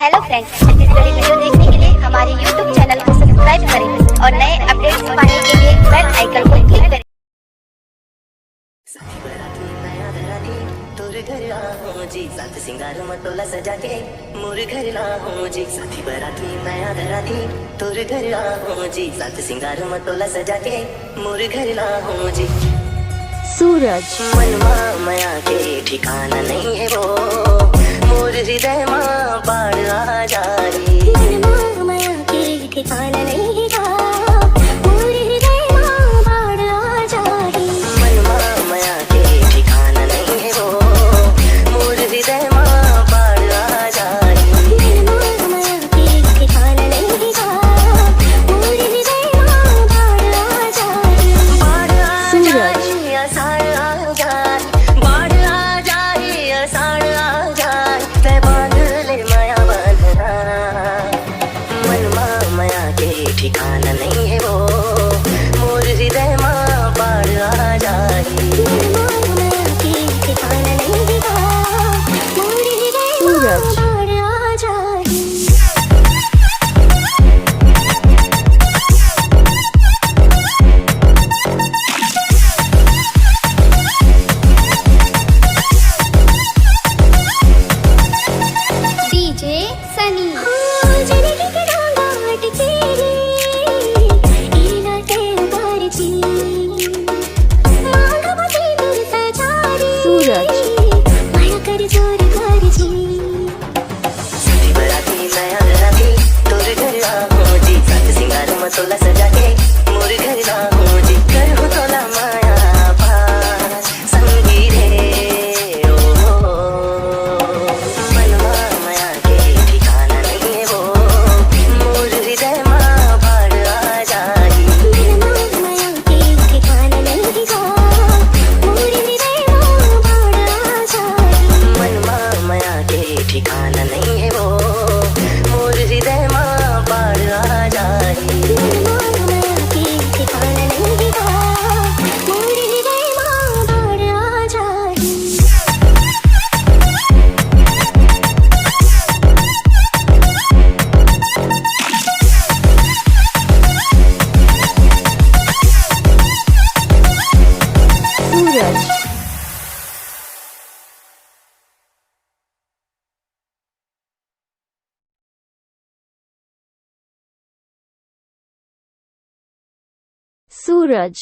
Hello friends, Chhattisgarhi video देखने के लिए हमारे YouTube चैनल को सब्सक्राइब करें और नए अपडेट्स पाने के लिए बेल आइकन को क्लिक करें। तोर घर आहो जी साथ सिंगार मतोला सजा के मोर घर आहो जी साथी बराती नया धराती तोर घर आहो जी साथ सिंगार मतोला सजा के मोर घर आहो जी। सूरज मनमा माया के ठिकाना नहीं है वो मोर हृदय माँ बाढ़ आ जा रे। मनमा माया के ठिकाना नहीं है मोर हृदय माँ बाढ़ आ जा रे। मनमा माया के ठिकाना नहीं है वो मोर हृदय माँ बाढ़ आ जा रे। मनमा माया के ठिकाना नहीं है मोर हृदय माँ बाढ़ आ जा रे। बाढ़ आ सूरज जाए आषाढ़ आ जाए बाढ़ आ जाए आषाढ़ आ जाए तै बांध ले माया बांधना। मनमा माया के ठिकाना नहीं है वो मोर हृदय माँ बाढ़ आ जाए। मनमा माया के ठिकाना नहीं है मोर हृदय माँ सूरज बाढ़ आ जा रे। डीजे सनी जिंदगी के ढांढाट तेरी इला तेरे कारची मांगवती दूर सजारी सूरज माया कर जोर कारची साथी बराती नया धराती तोर घर आहो जी साथ सिंगार मतोला सजा के मोर घर आहो जी। कर हो तोला माया पास संगी रे ओ मनमा माया के ठिकाना नहीं है वो मोर हृदय माँ बाढ़ आ जाए। मनमा माया के ठिकाना नहीं है मोर हृदय माँ बाढ़ आ जा रे। मनमा माया के ठिकाना नहीं है वो मोर हृदय माँ बाढ़ आ जाए। मनमा माया के ठिकाना नहीं है मोर हृदय माँ बाढ़ आ जा रे। सूरज सूरज